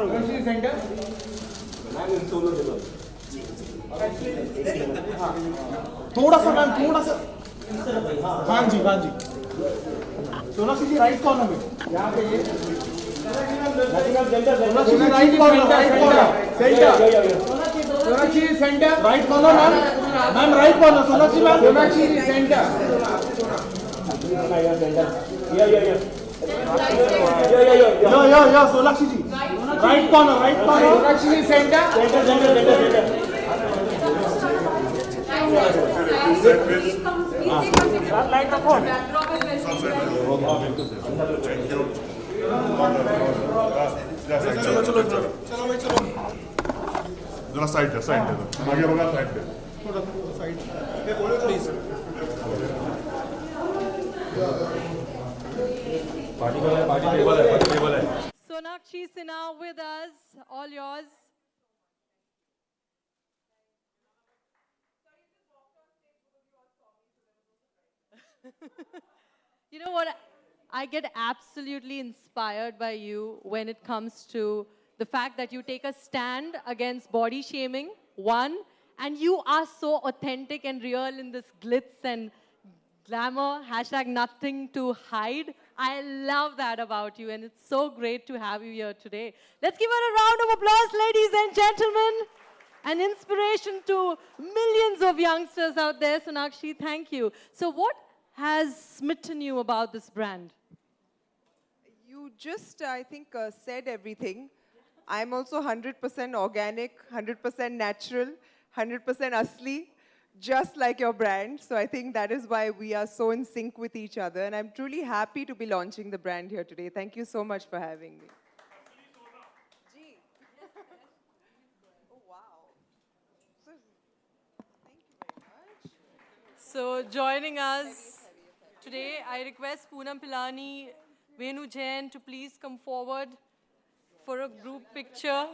Sonakshi centre. थोड़ा सा ma'am, थोड़ा सा। हाँ जी, हाँ जी। सोनाक्षी जी राइट कॉर्नर में, यहाँ पे ये। Sonakshi ji right corner, right corner, centre. Sonakshi ji centre, right corner ma'am, ma'am right corner, Sonakshi ma'am, Sonakshi ji centre. Yo Sonakshi ji right corner, right corner, Sonakshi ji centre. Light रखो। चलो चलो चलो चलो भाई चलो जरा साइड दे आगे बघा साइड दे थोड़ा साइड प्लीज। पार्टी टेबल है। Sonakshi Sinha with us, all yours. You know what? I get absolutely inspired by you when it comes to the fact that you take a stand against body shaming, one, and you are so authentic and real in this glitz and glamour, hashtag nothing to hide. I love that about you, and it's so great to have you here today. Let's give her a round of applause, ladies and gentlemen. An inspiration to millions of youngsters out there. Sonakshi, thank you. So what has smitten you about this brand? You just, I think, said everything. I'm also 100% organic, 100% natural, 100% asli, just like your brand. So I think that is why we are so in sync with each other. And I'm truly happy to be launching the brand here today. Thank you so much for having me. Gee. Oh, wow. So, thank you very much. So joining us today, I request Poonam Pilani, Venu Jain to please come forward for a group picture.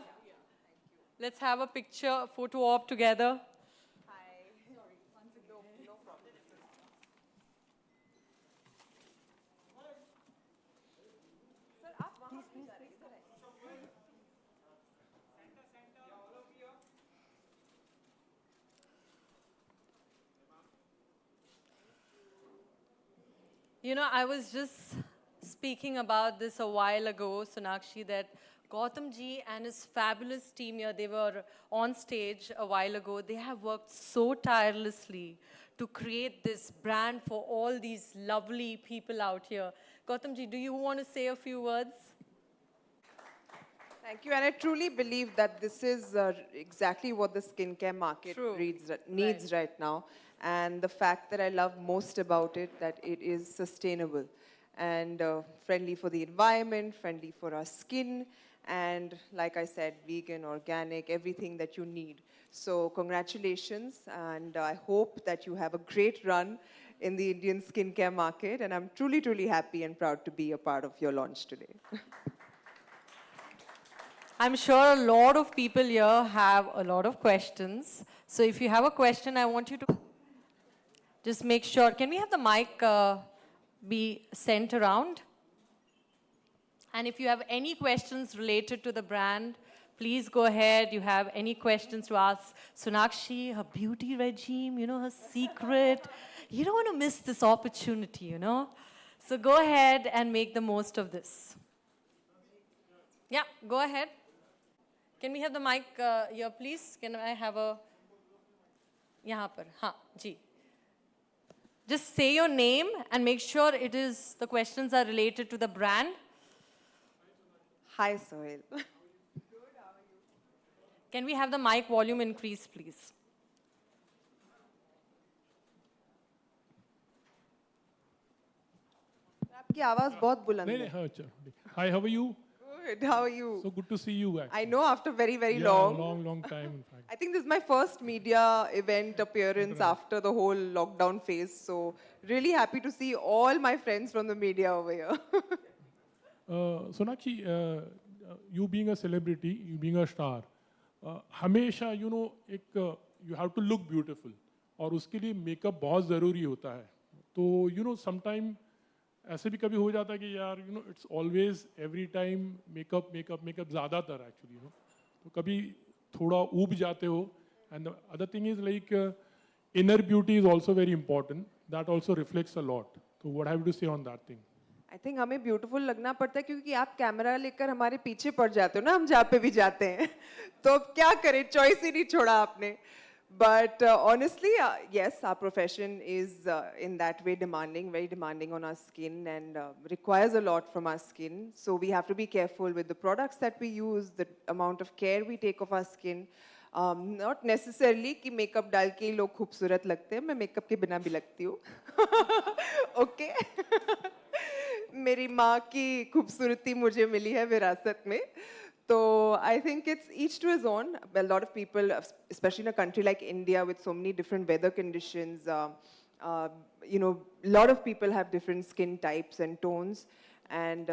Let's have a picture, photo op together. You know, I was just speaking about this a while ago, Sonakshi, that Gautam ji and his fabulous team here, they were on stage a while ago. They have worked so tirelessly to create this brand for all these lovely people out here. Gautam ji, do you want to say a few words? Thank you. And I truly believe that this is exactly what the skincare market needs right now. And the fact that I love most about it, that it is sustainable and friendly for the environment, friendly for our skin, and like I said, vegan, organic, everything that you need. So congratulations, and I hope that you have a great run in the Indian skincare market. And I'm truly, truly happy and proud to be a part of your launch today. I'm sure a lot of people here have a lot of questions. So if you have a question, I want you to just make sure. Can we have the mic be sent around? And if you have any questions related to the brand, please go ahead. You have any questions to ask Sonakshi, her beauty regime, you know, her secret. You don't want to miss this opportunity, you know. So go ahead and make the most of this. Yeah, go ahead. Can we have the mic here, please? Can I have a... Yahan par. Haan, ji. Just say your name and make sure the questions are related to the brand. Hi, Sohail. Can we have the mic volume increase, please? आपकी आवाज बहुत बुलंद है. हाँ, अच्छा. Hi, how are you? Good. How are you? So good to see you. Actually. I know after very, very Yeah, long. long time, in fact. I think this is my first media event appearance after the whole lockdown phase. So really happy to see all my friends from the media over here. Sonakshi, you being a celebrity, you being a star, हमेशा you know you have to look beautiful और उसके लिए makeup बहुत ज़रूरी होता है. तो you know sometime ऐसे भी कभी हो जाता है कि यार it's always every time makeup makeup makeup ज़्यादातर एक्चुअली तो कभी थोड़ा ऊब जाते हो and other thing is like inner beauty is also very important that also reflects a lot तो व्हाट हैव टू से on that thing I think हमें ब्यूटीफुल लगना पड़ता है क्योंकि आप कैमरा लेकर हमारे पीछे पड़ जाते हो ना, हम जहाँ पे भी जाते हैं तो अब क्या करें, चॉइस ही नहीं छोड़ा आपने. But honestly, yes, our profession is in that way demanding, very demanding on our skin and requires a lot from our skin. So we have to be careful with the products that we use, the amount of care we take of our skin. Not necessarily कि makeup डाल के ही लोग खूबसूरत लगते हैं, मैं makeup के बिना भी लगती हूँ. Okay. मेरी माँ की खूबसूरती मुझे मिली है विरासत में. So I think it's each to his own. A lot of people, especially in a country like India with so many different weather conditions, a lot of people have different skin types and tones, and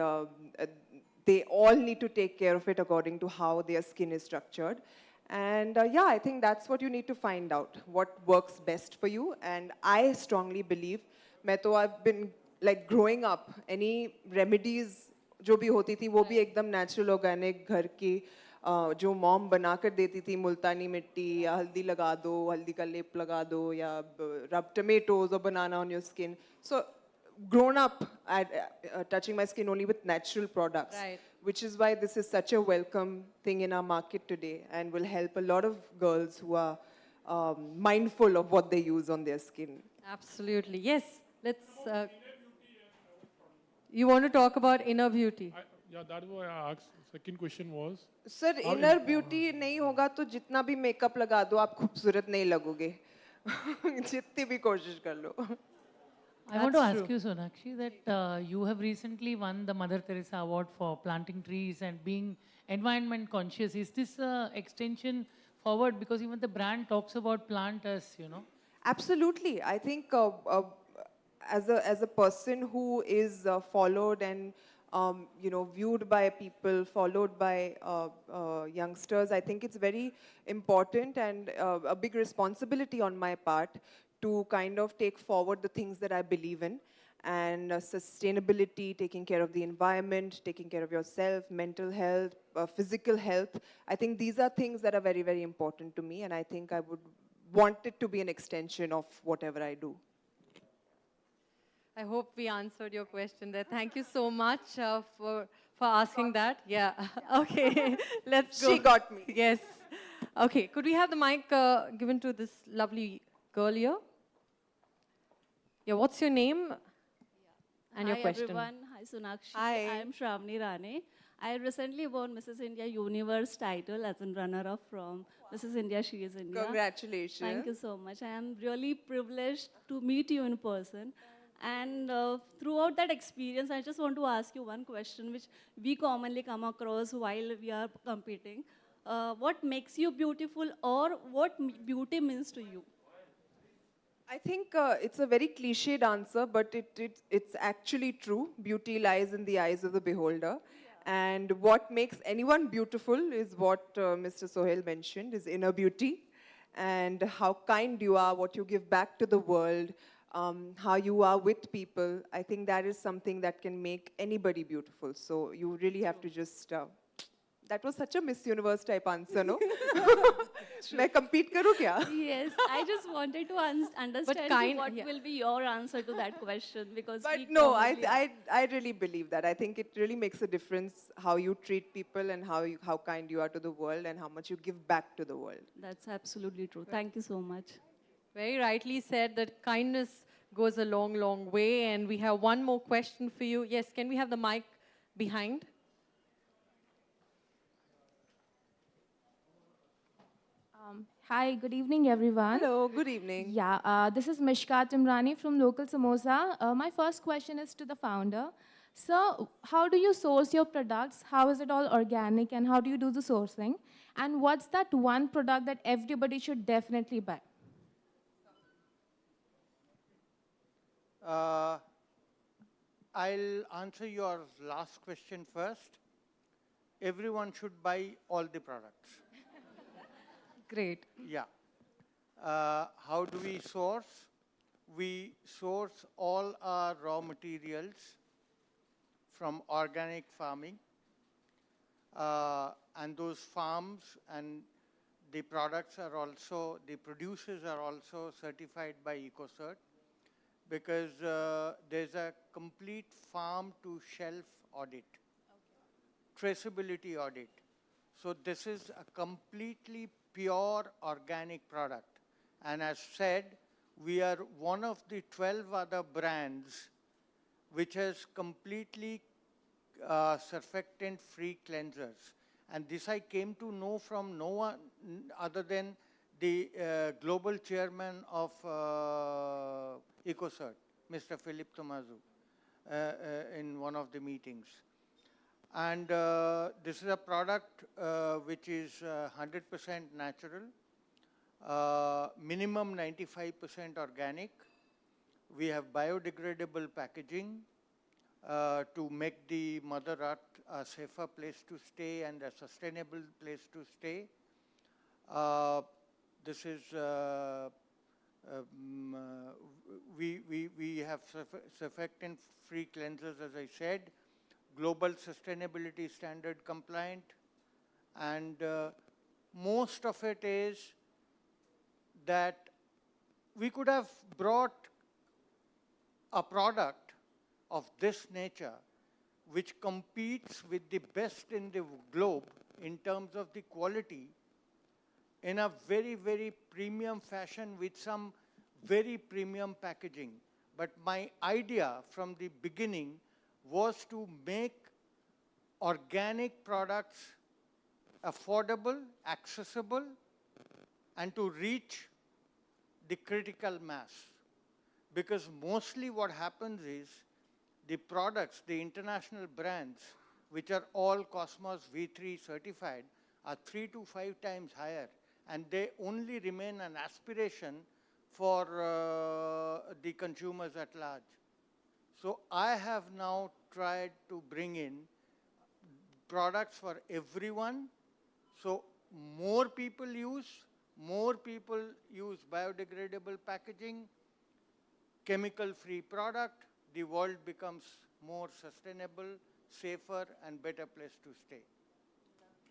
they all need to take care of it according to how their skin is structured. And yeah, I think that's what you need to find out, what works best for you. And I strongly believe, I've been like growing up, any remedies जो भी होती थी वो भी एकदम natural organic घर की जो मॉम बनाकर देती थी, मुल्तानी मिट्टी या हल्दी लगा दो, हल्दी का लेप लगा दो या रब tomatoes or banana on your skin. So grown up touching my skin only with natural products, Right. which is why this is such a welcome thing in our market today and will help a lot of girls who are mindful of what they use on their skin. Absolutely. Yes. Let's. You want to talk about inner beauty? yeah that is why I asked second question was sir inner beauty नहीं होगा तो जितना भी makeup लगा दो आप खूबसूरत नहीं लगोगे. जितनी भी कोशिश कर लो. I want to ask you, Sonakshi, that you have recently won the Mother Teresa Award for planting trees and being environment conscious. Is this extension forward? Because even the brand talks about plant us. Absolutely. I think as a person who is followed and viewed by people, followed by youngsters, I think it's very important and a big responsibility on my part to kind of take forward the things that I believe in. And sustainability, taking care of the environment, taking care of yourself, mental health, physical health. I think these are things that are very, very important to me, and I think I would want it to be an extension of whatever I do. I hope we answered your question there. Thank you so much for asking that. Yeah. Okay. Let's go. She got me. Yes. Okay. Could we have the mic given to this lovely girl here? Yeah. What's your name and your question? Hi everyone. Hi Sonakshi. Hi. I am Shravani Rane. I recently won Mrs. India Universe title as a runner-up from Mrs. India She is India. Congratulations. Thank you so much. I am really privileged to meet you in person. And throughout that experience, I just want to ask you one question which we commonly come across while we are competing. What makes you beautiful, or what beauty means to you? I think it's a very cliched answer, but it's actually true. Beauty lies in the eyes of the beholder. And what makes anyone beautiful is what Mr. Sohail mentioned, is inner beauty. And how kind you are, what you give back to the world, how you are with people. I think that is something that can make anybody beautiful. So you really have to just... that was such a Miss Universe type answer, no? मैं compete करूँ क्या? Yes, I just wanted to understand what will be your answer to that question, because But no, I really believe that. I think it really makes a difference how you treat people and how kind you are to the world and how much you give back to the world. That's absolutely true. Thank you so much. Very rightly said that kindness goes a long, long way. And we have one more question for you. Yes, can we have the mic behind? Hi, good evening, everyone. Hello, good evening. Yeah, this is Mishka Timrani from Local Samosa. My first question is to the founder. So, how do you source your products? How is it all organic, and how do you do the sourcing? And what's that one product that everybody should definitely buy? I'll answer your last question first. Everyone should buy all the products. Great. Yeah. How do we source? We source all our raw materials from organic farming. And those farms and the products are also, the producers are also certified by EcoCert, because there's a complete farm to shelf audit, traceability audit. So this is a completely pure organic product. And as said, we are one of the 12 other brands which has completely surfactant-free cleansers. And this I came to know from no one other than the global chairman of EcoCert, Mr. Philip Tomazu, in one of the meetings. And this is a product which is 100% natural, minimum 95% organic. We have biodegradable packaging to make the Mother Earth a safer place to stay and a sustainable place to stay. This is, we have surfactant-free cleansers, as I said, global sustainability standard compliant, and most of it is that we could have brought a product of this nature which competes with the best in the globe in terms of the quality in a very, very premium fashion with some very premium packaging. But my idea from the beginning was to make organic products affordable, accessible, and to reach the critical mass. Because mostly what happens is the products, the international brands, which are all Cosmos V3 certified, are 3 to 5 times higher, and they only remain an aspiration for the consumers at large. So I have now tried to bring in products for everyone. So more people use biodegradable packaging, chemical-free product, the world becomes more sustainable, safer, and better place to stay.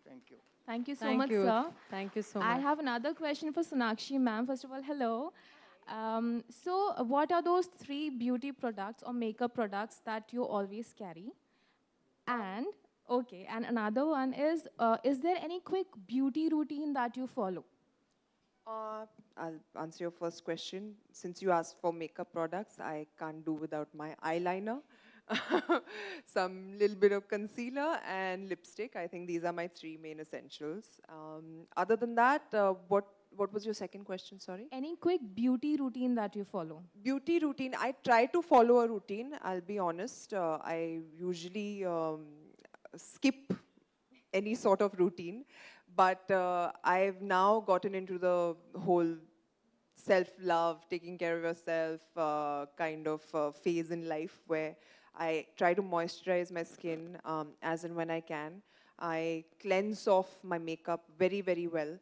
Thank you. Thank you so Thank much, you. sir. Thank you so much. I have another question for Sonakshi ma'am. First of all, hello. So what are those 3 beauty products or makeup products that you always carry? And, okay, and another one is there any quick beauty routine that you follow? I'll answer your first question. Since you asked for makeup products, I can't do without my eyeliner, some little bit of concealer, and lipstick. I think these are my 3 main essentials. Other than that, what was your second question, sorry? Any quick beauty routine that you follow? Beauty routine, I try to follow a routine, I'll be honest. I usually skip any sort of routine, but I've now gotten into the whole self-love, taking care of yourself kind of phase in life where I try to moisturize my skin as and when I can. I cleanse off my makeup very, very well.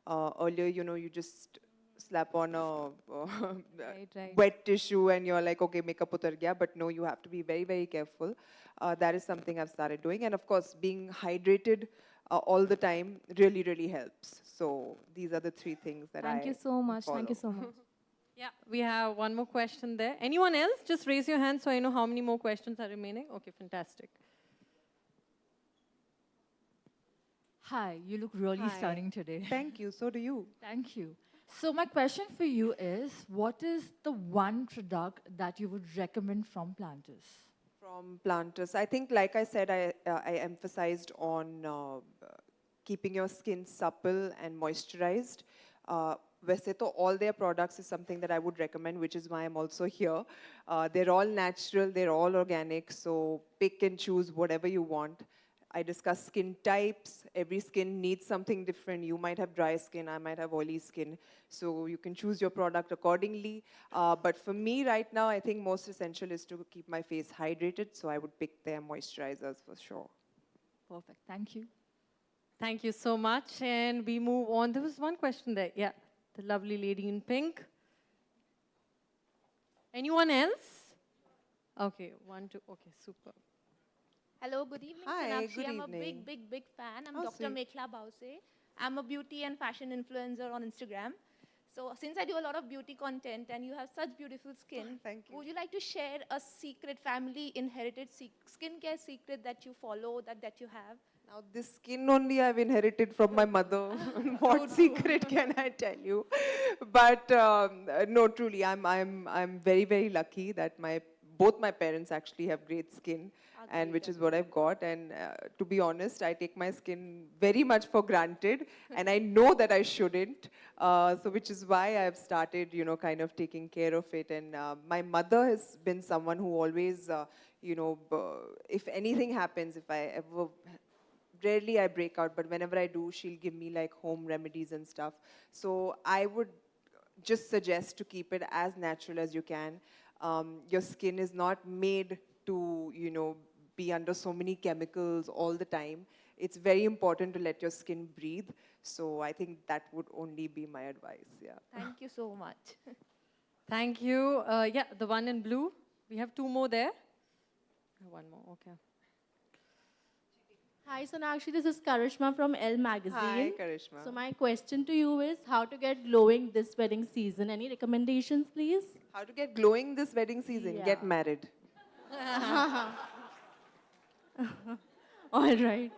Earlier, you just slap on a wet tissue and you're like, okay, makeup utar gaya. But no, you have to be very, very careful. That is something I've started doing. And of course, being hydrated all the time really, really helps. So these are the 3 things that Thank you so much. follow. Thank you so much. Yeah, we have one more question there. Anyone else? Just raise your hand so I know how many more questions are remaining. Okay, fantastic. Hi, you look really Hi. stunning today. Thank you, so do you. Thank you. So my question for you is, what is the one product that you would recommend from Planters? From Planters, I think, like I said, I emphasized on keeping your skin supple and moisturized. वैसे तो all their products is something that I would recommend, which is why I'm also here. They're all natural, they're all organic, so pick and choose whatever you want. I discuss skin types. Every skin needs something different. You might have dry skin, I might have oily skin. So you can choose your product accordingly. But for me right now, I think most essential is to keep my face hydrated. So I would pick their moisturizers for sure. Perfect. Thank you. Thank you so much. And we move on. There was one question there. Yeah, the lovely lady in pink. Anyone else? Okay, 1, 2. Okay, super. Hello, good evening, Hi, Sonakshi. good I'm a evening. big fan. I'm Oh, Dr. sweet. Mekhla Bause. I'm a beauty and fashion influencer on Instagram. So since I do a lot of beauty content and you have such beautiful skin, Thank you. would you like to share a secret family inherited skincare secret that you follow, that you have? Now this skin only I've inherited from my mother. What secret can I tell you? But no, truly, I'm very lucky that both my parents actually have great skin, and which is what I've got. And to be honest, I take my skin very much for granted, and I know that I shouldn't. So which is why I've started, kind of taking care of it. And my mother has been someone who always, if anything happens, if I ever rarely I break out, but whenever I do, she'll give me like home remedies and stuff. So I would just suggest to keep it as natural as you can. Your skin is not made to, be under so many chemicals all the time. It's very important to let your skin breathe. So I think that would only be my advice. Yeah. Thank you so much. Thank you. Yeah, the one in blue. We have two more there. One more, okay. Hi Sonakshi, this is Karishma from Elle Magazine. Hi, Karishma. So my question to you is how to get glowing this wedding season. Any recommendations, please? How to get glowing this wedding season? Yeah. Get married. All right.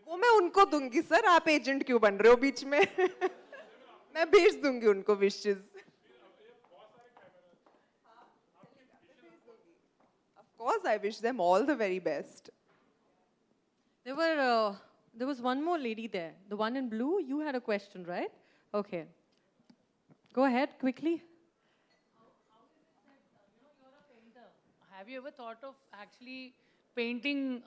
वो मैं उनको दूंगी sir, आप agent क्यों बन रहे हो बीच में? मैं भेज दूंगी उनको wishes. Of course, I wish them all the very best. There was one more lady there. The one in blue, you had a question, right? Okay. Go ahead, quickly. Have you ever thought of actually painting?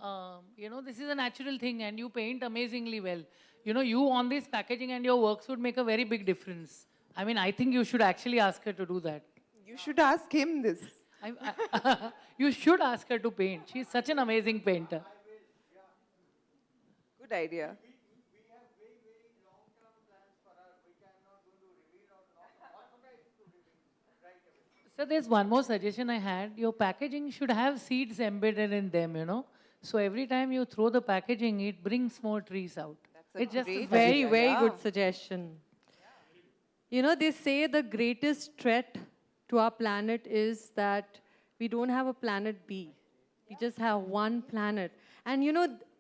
This is a natural thing and you paint amazingly well. You on this packaging and your works would make a very big difference. I mean, I think you should actually ask her to do that. You should ask him this. You should ask her to paint. She's such an amazing painter. Good idea. We have very long-term plans for her, which I'm not going to reveal or not authorize to reveal right away. So there's one more suggestion I had. Your packaging should have seeds embedded in them. So every time you throw the packaging, it brings more trees out. That's a great Very, idea, very yeah. good suggestion. They say the greatest threat to our planet is that we don't have a planet B. We just have one planet. And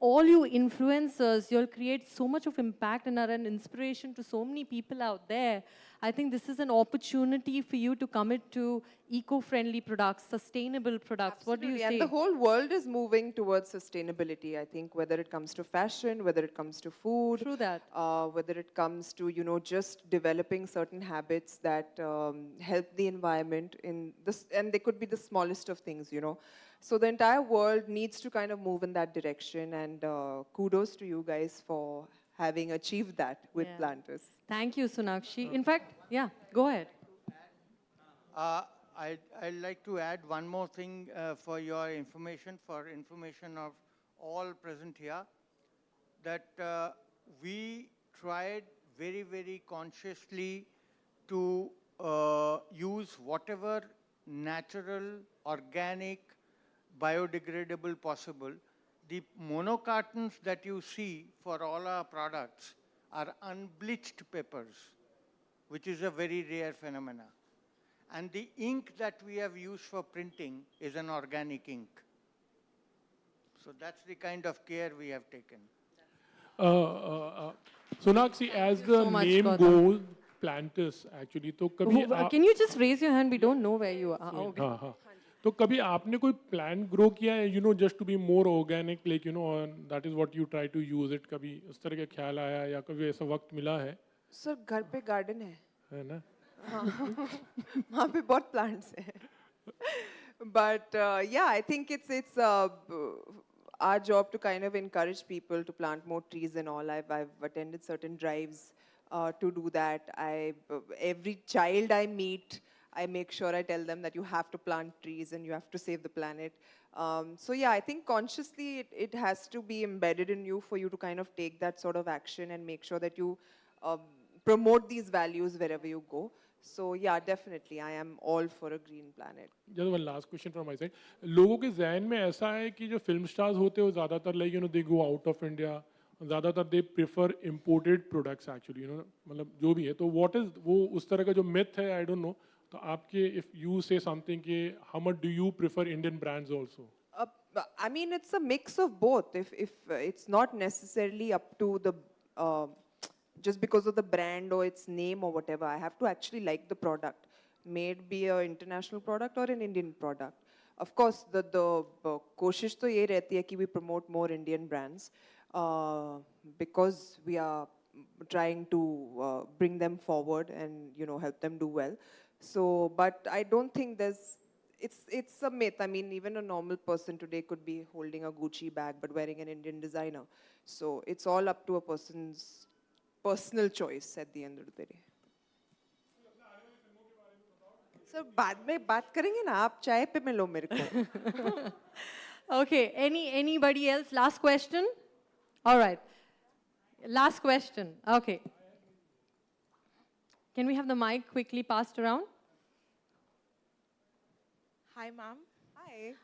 all you influencers, you'll create so much of impact and are an inspiration to so many people out there. I think this is an opportunity for you to commit to eco-friendly products, sustainable products. What do you Absolutely. say? And the whole world is moving towards sustainability, I think, whether it comes to fashion, whether it comes to food. True that. Whether it comes to, just developing certain habits that help the environment in this, and they could be the smallest of things. So the entire world needs to kind of move in that direction, and kudos to you guys for having achieved that with Yeah. Planters. Thank you, Sonakshi. In fact, yeah, go ahead. I'd like to add one more thing for your information, for information of all present here, that we tried very consciously to use whatever natural, organic, biodegradable possible. The monocartons that you see for all our products are unbleached papers, which is a very rare phenomena. And the ink that we have used for printing is an organic ink. So that's the kind of care we have taken. Sonakshi, as the so much, name Gautam. goes, Planters actually. तो कभी Can you just raise your hand? We don't know where you are. Okay. हाँ. तो कभी आपने कोई plan grow किया है, just to be more organic, like, and that is what you try to use it. कभी उस तरह का ख्याल आया या कभी ऐसा वक्त मिला है? सर घर पे गार्डन है ना? वहाँ पे बहुत plants हैं. But yeah, I think it's our job to kind of encourage people to plant more trees and all. I've attended certain drives to do that. Every child I meet, I make sure I tell them that you have to plant trees and you have to save the planet. So yeah, I think consciously it has to be embedded in you for you to kind of take that sort of action and make sure that you promote these values wherever you go. So yeah, definitely, I am all for a green planet. Just one last question from my side. लोगों के ज़हन में ऐसा है कि जो film stars होते हैं वो ज़्यादातर like they go out of India, ज़्यादातर they prefer imported products actually, मतलब जो भी है तो what is वो उस तरह का जो myth है I don't know. तो आपके if you say something कि how much do you prefer Indian brands also? I mean, it's a mix of both. If it's not necessarily up to the just because of the brand or its name or whatever, I have to actually like the product. May it be an international product or an Indian product. Of course, the koshish to ye rehti hai ki we promote more Indian brands because we are trying to bring them forward and help them do well. So, but I don't think it's a myth. I mean, even a normal person today could be holding a Gucci bag but wearing an Indian designer. So it's all up to a person's personal choice at the end of the day. So बाद में बात करेंगे ना आप चाय पे मिलो मेरे को. Okay, anybody else? Last question? All right. Last question. Okay. Can we have the mic quickly passed around? Hi, ma'am. Hi.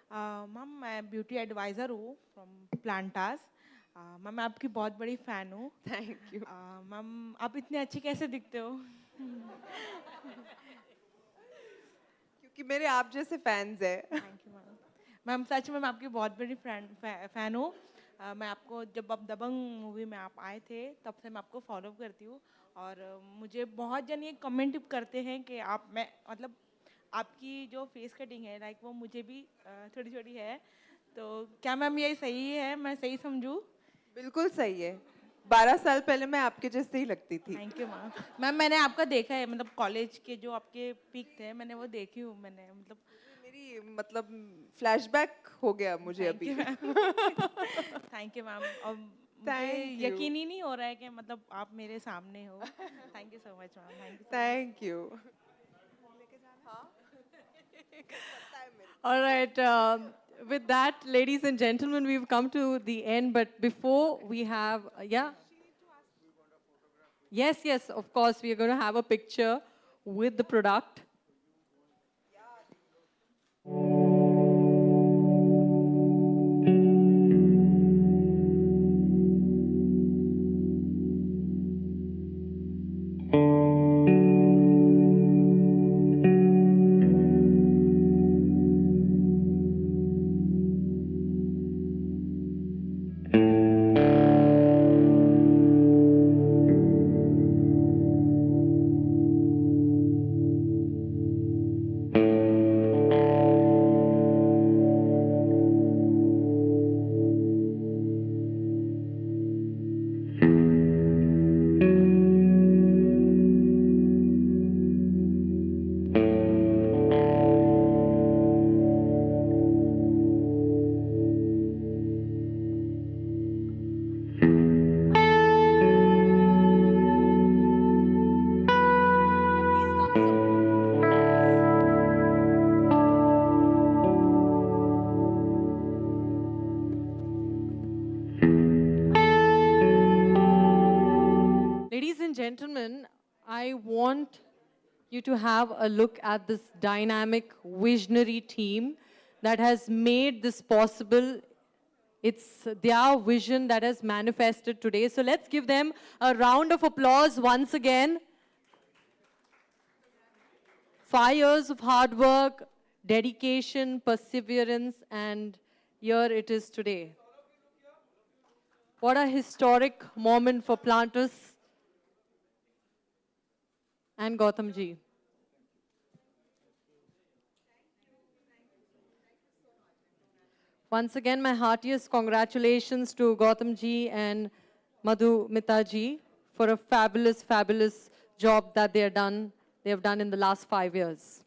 Ma'am, मैं ब्यूटी एडवाइज़र हूँ फ्रॉम प्लांटास. मैम मैं आपकी बहुत बड़ी फ़ैन हूँ. Thank you. मैम आप इतने अच्छे कैसे दिखते हो? क्योंकि मेरे आप जैसे फैंस हैं. Thank you ma'am. मैम सच में मैं आपकी बहुत बड़ी फ़ैन हूँ. मैं आपको जब आप दबंग मूवी में आप आए थे तब से मैं आपको फॉलो करती हूँ और मुझे बहुत जन ये कमेंट करते हैं कि आप मैं मतलब आपकी जो फेस कटिंग है लाइक वो मुझे भी थोड़ी थोड़ी है. तो क्या मैम ये सही है? मैं सही समझूँ? बिल्कुल सही है. 12 साल पहले मैं आपके जैसे ही लगती थी. Thank you ma'am. मैम मैंने आपका देखा है मतलब कॉलेज के जो आपके पिक थे मैंने वो देखी हूँ. मैंने मतलब मेरी मतलब फ्लैशबैक हो गया मुझे अभी. Thank you ma'am. और मुझे यकीन ही नहीं हो रहा है कि मतलब आप मेरे सामने हो. Thank you so much ma'am. Thank you. All right. With that, ladies and gentlemen, we've come to the end. But before we have, yeah? Yes, of course. We are going to have a picture with the product. Ladies and gentlemen, I want you to have a look at this dynamic, visionary team that has made this possible. It's their vision that has manifested today. So let's give them a round of applause once again. 5 years of hard work, dedication, perseverance, and here it is today. What a historic moment for Planters and Gautam ji. Once again, my heartiest congratulations to Gautam ji and Madhumita ji for a fabulous, fabulous job that they have done in the last 5 years.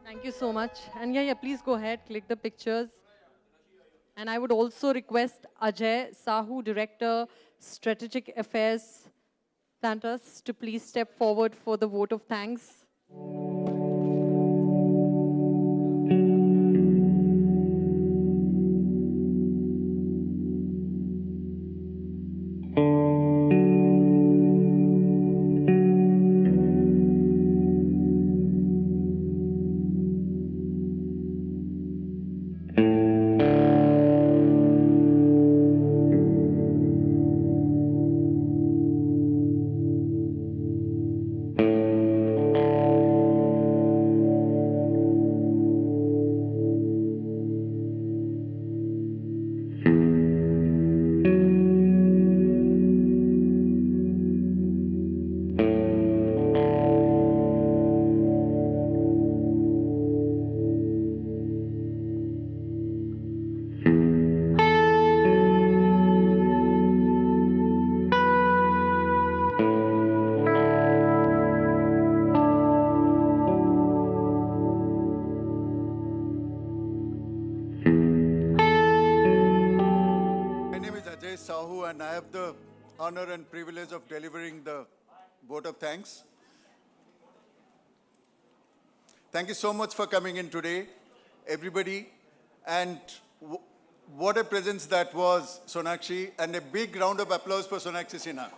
Thank you so much. And yeah, please go ahead, click the pictures. And I would also request Ajay Sahu, Director, Strategic Affairs, Planters, to please step forward for the vote of thanks. Sahu, and I have the honor and privilege of delivering the vote of thanks. Thank you so much for coming in today, everybody. And what a presence that was, Sonakshi, and a big round of applause for Sonakshi Sinha.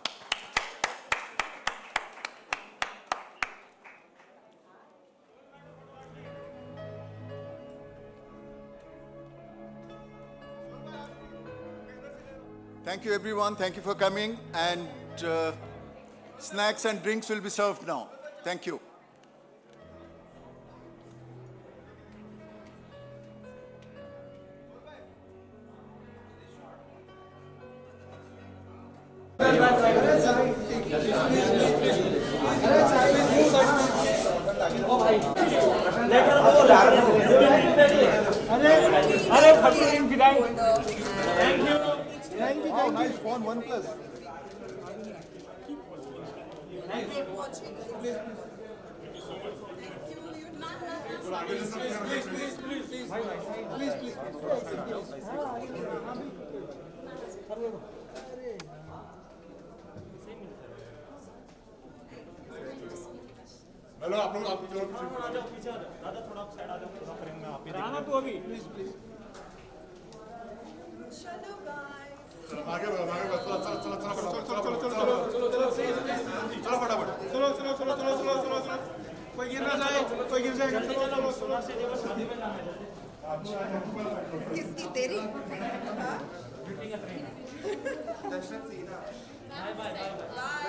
Thank you, everyone. Thank you for coming. And snacks and drinks will be served now. Thank you. Oh, nice phone, OnePlus. Hello आप लोग पीछे दादा थोड़ा side आ जाओ थोड़ा frame में आप ही देखना तो अभी प्लीज प्लीज चलो गाइस आगे बढ़ो चलो फटाफट चलो कोई गिर ना जाए चलो सोना से जब शादी में जाना है किसकी तेरी हां दर्शन सीना बाय बाय बाय